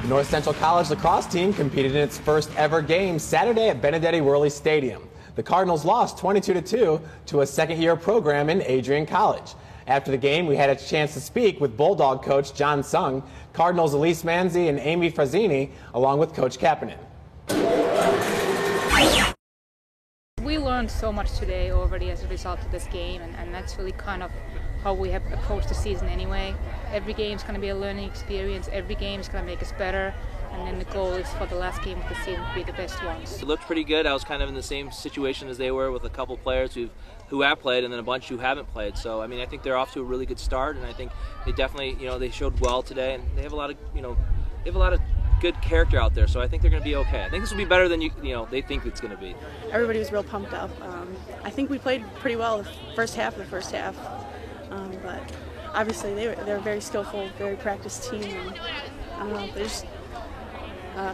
North Central College lacrosse team competed in its first ever game Saturday at Benedetti Worley Stadium. The Cardinals lost 22-2 to a second-year program in Adrian College. After the game, we had a chance to speak with Bulldog coach John Sung, Cardinals Elise Manzi and Amy Frazzini, along with Coach Kapanen. We learned so much today already as a result of this game, and that's really kind of how we have approached the season anyway. Every game is going to be a learning experience. Every game is going to make us better, and then the goal is for the last game of the season to be the best ones. It looked pretty good. I was kind of in the same situation as they were, with a couple players who have played and then a bunch who haven't played. So I mean, I think they're off to a really good start, and I think they definitely, they showed well today, and they have a lot of good character out there. So I think they're going to be okay. I think this will be better than they think it's going to be. Everybody was real pumped up. I think we played pretty well the first half, but obviously they're a very skillful, very practiced team, and they just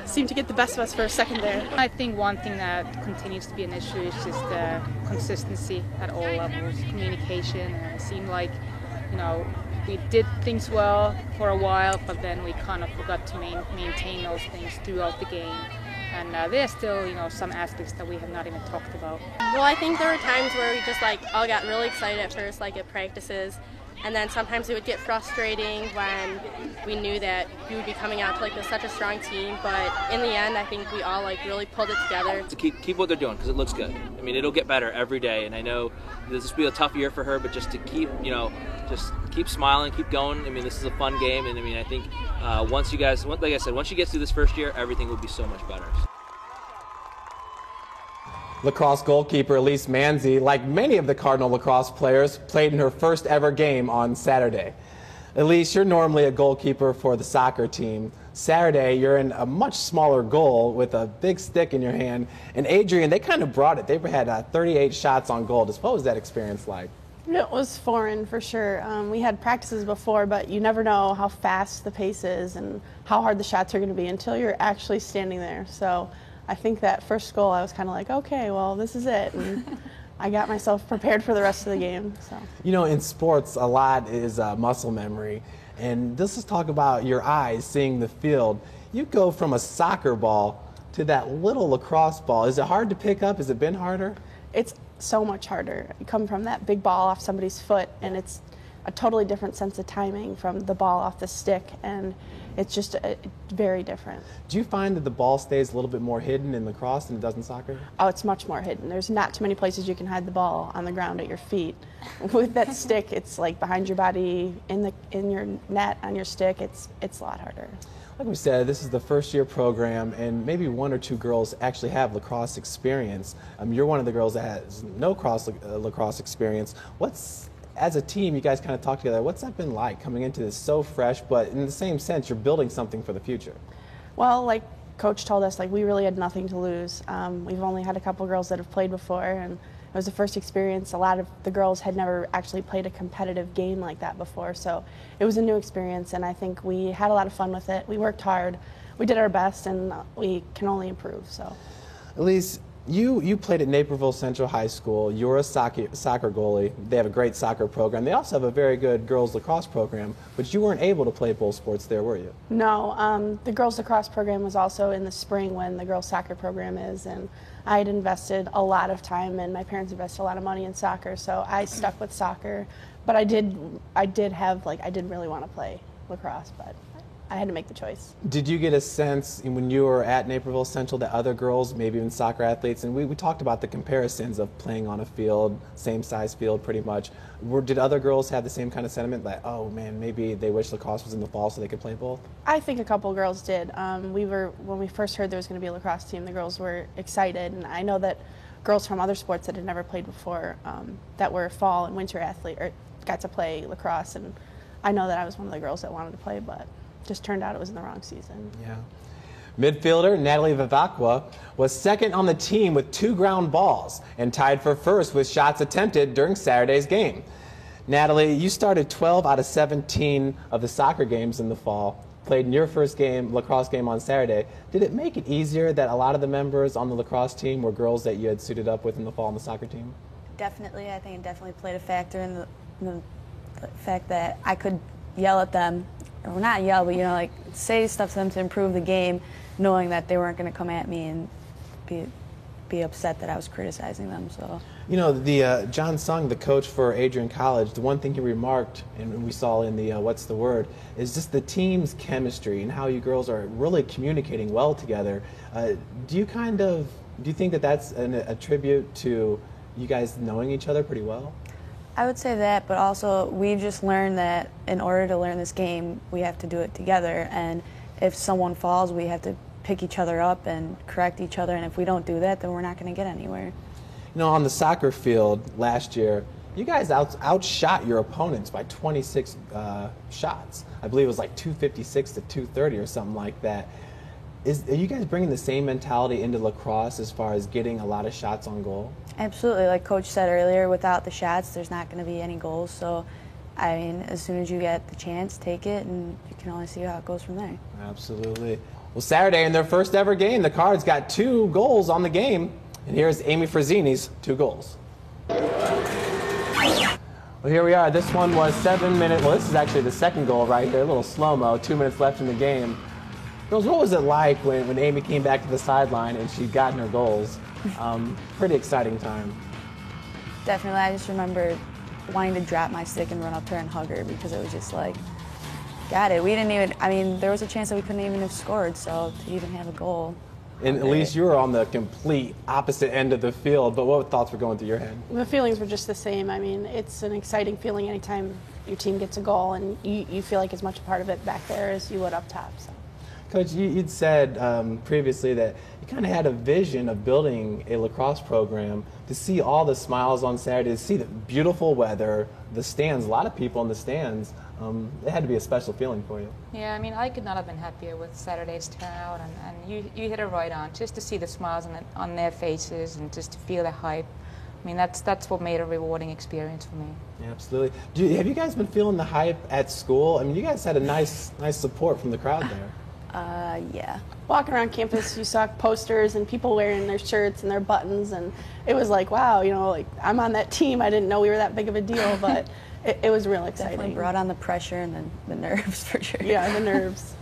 seemed to get the best of us for a second there. I think one thing that continues to be an issue is just consistency at all levels, communication. It seemed like, we did things well for a while, but then we kind of forgot to maintain those things throughout the game. And there's still, some aspects that we have not even talked about. Well, I think there were times where we just all got really excited at first, at practices, and then sometimes it would get frustrating when we knew that we would be coming out to such a strong team. But in the end, I think we all really pulled it together. To keep what they're doing, because it looks good. I mean, it'll get better every day, and I know this will be a tough year for her, but just to keep, just keep smiling, keep going. I mean, this is a fun game, and I mean, I think once you guys, like I said, once you get through this first year, everything will be so much better. Lacrosse goalkeeper Elise Manzi, like many of the Cardinal lacrosse players, played in her first ever game on Saturday. Elise, you're normally a goalkeeper for the soccer team. Saturday, you're in a much smaller goal with a big stick in your hand. And Adrian, they kind of brought it. They had 38 shots on goal. What was that experience like? It was foreign for sure. We had practices before, but you never know how fast the pace is and how hard the shots are going to be until you're actually standing there. So I think that first goal, I was kind of like, okay, well, this is it. And I got myself prepared for the rest of the game. So. In sports, a lot is muscle memory. And let's just talk about your eyes seeing the field. You go from a soccer ball to that little lacrosse ball. Is it hard to pick up? Has it been harder? It's so much harder. You come from that big ball off somebody's foot, and it's a totally different sense of timing from the ball off the stick, and it's just very different. Do you find that the ball stays a little bit more hidden in lacrosse than it does in soccer? Oh, it's much more hidden. There's not too many places you can hide the ball on the ground at your feet. With that stick, it's behind your body, in your net, on your stick. It's a lot harder. Like we said, this is the first-year program, and maybe one or two girls actually have lacrosse experience. You're one of the girls that has no lacrosse experience. As a team, you guys kind of talk together. What's that been like coming into this so fresh, but in the same sense, you're building something for the future? Well, like Coach told us, we really had nothing to lose. We've only had a couple girls that have played before, and it was the first experience. A lot of the girls had never actually played a competitive game like that before, so it was a new experience, and I think we had a lot of fun with it. We worked hard. We did our best, and we can only improve. So, Elise, you played at Naperville Central High School. You're a soccer goalie. They have a great soccer program. They also have a very good girls lacrosse program, but you weren't able to play both sports there, were you? No. The girls lacrosse program was also in the spring when the girls soccer program is, and I had invested a lot of time, and my parents invested a lot of money in soccer, so I stuck with soccer. But I did really want to play lacrosse, but I had to make the choice. Did you get a sense when you were at Naperville Central that other girls, maybe even soccer athletes, and we talked about the comparisons of playing on a field, same size field pretty much, did other girls have the same kind of sentiment that, oh man, maybe they wish lacrosse was in the fall so they could play both? I think a couple girls did. When we first heard there was going to be a lacrosse team, the girls were excited, and I know that girls from other sports that had never played before that were fall and winter athlete got to play lacrosse, and I know that I was one of the girls that wanted to play, but just turned out it was in the wrong season. Yeah. Midfielder Natalie Vivacqua was second on the team with 2 ground balls and tied for first with shots attempted during Saturday's game. Natalie, you started 12 out of 17 of the soccer games in the fall, played in your first lacrosse game on Saturday. Did it make it easier that a lot of the members on the lacrosse team were girls that you had suited up with in the fall on the soccer team? Definitely. I think it definitely played a factor in the fact that I could yell at them or not yell, but, you know, like say stuff to them to improve the game, knowing that they weren't going to come at me and be upset that I was criticizing them. So. You know, the John Sung, the coach for Adrian College, the one thing he remarked, and we saw in the What's the Word, is just the team's chemistry and how you girls are really communicating well together. Do you think that that's a tribute to you guys knowing each other pretty well? I would say that, but also we've just learned that in order to learn this game, we have to do it together. And if someone falls, we have to pick each other up and correct each other. And if we don't do that, then we're not going to get anywhere. You know, on the soccer field last year, you guys outshot your opponents by 26 shots. I believe it was like 256 to 230 or something like that. Are you guys bringing the same mentality into lacrosse as far as getting a lot of shots on goal? Absolutely. Like Coach said earlier, without the shots, there's not going to be any goals. So, I mean, as soon as you get the chance, take it, and you can only see how it goes from there. Absolutely. Well, Saturday in their first ever game, the Cards got 2 goals on the game. And here's Amy Frazzini's 2 goals. Well, here we are. This one was 7 minutes. Well, this is actually the second goal right here. A little slow-mo, 2 minutes left in the game. Girls, what was it like when Amy came back to the sideline and she'd gotten her goals? Pretty exciting time. Definitely. I just remember wanting to drop my stick and run up to her and hug her because it was just like, got it. We didn't even, I mean, there was a chance that we couldn't even have scored, so to even have a goal. And at least you were on the complete opposite end of the field, but what thoughts were going through your head? The feelings were just the same. I mean, it's an exciting feeling anytime your team gets a goal, and you feel like as much a part of it back there as you would up top. So. Coach, you'd said previously that you kind of had a vision of building a lacrosse program to see all the smiles on Saturday, to see the beautiful weather, the stands, a lot of people in the stands. It had to be a special feeling for you. Yeah, I mean, I could not have been happier with Saturday's turnout, and you hit it right on. Just to see the smiles on their faces and just to feel the hype. I mean, that's what made a rewarding experience for me. Yeah, absolutely. Have you guys been feeling the hype at school? I mean, you guys had a nice support from the crowd there. Yeah. Walking around campus, you saw posters and people wearing their shirts and their buttons, and it was like, wow, you know, like I'm on that team. I didn't know we were that big of a deal, but it was real exciting. Definitely brought on the pressure and then the nerves for sure. Yeah, the nerves.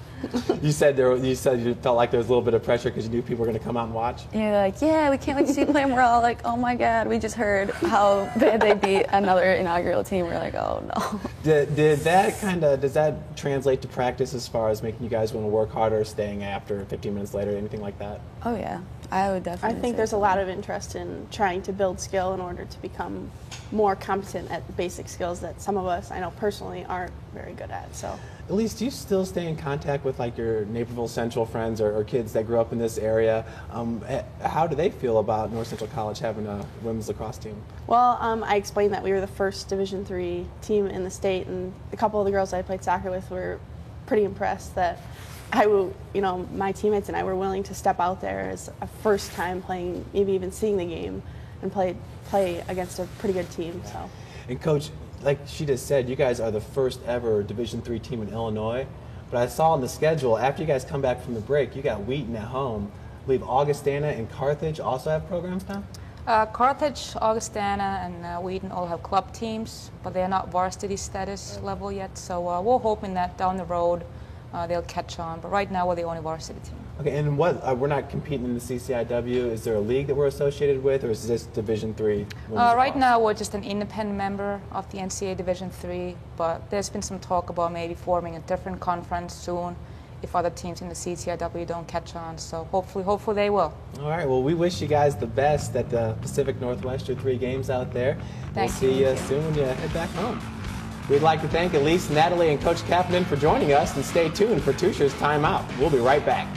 You said you felt like there was a little bit of pressure because you knew people were going to come out and watch. You're like, yeah, we can't wait to see you play. And we're all like, oh my God, we just heard how bad they beat another inaugural team. We're like, oh no. Does that translate to practice as far as making you guys want to work harder, staying after 15 minutes later, anything like that? Oh yeah, I would definitely. I think there's a lot of interest in trying to build skill in order to become more competent at the basic skills that some of us, I know personally, aren't very good at. So. Elise, do you still stay in contact with like your Naperville Central friends or kids that grew up in this area? How do they feel about North Central College having a women's lacrosse team? Well, I explained that we were the first Division III team in the state, and a couple of the girls I played soccer with were pretty impressed that my teammates and I were willing to step out there as a first time playing, maybe even seeing the game, and play against a pretty good team. So. And Coach, like she just said, you guys are the first ever Division III team in Illinois. But I saw on the schedule, after you guys come back from the break, you got Wheaton at home. I believe Augustana and Carthage also have programs now? Carthage, Augustana, and Wheaton all have club teams, but they're not varsity status level yet. So we're hoping that down the road they'll catch on. But right now we're the only varsity team. Okay, and we're not competing in the CCIW. Is there a league that we're associated with, or is this Division III? Right now we're just an independent member of the NCAA Division III, but there's been some talk about maybe forming a different conference soon if other teams in the CCIW don't catch on. So hopefully they will. All right, well, we wish you guys the best at the Pacific Northwest 3 games out there. We'll see you soon when you head back home. We'd like to thank Elise, Natalie, and Coach Kapanen for joining us, and stay tuned for Tusher's Timeout. We'll be right back.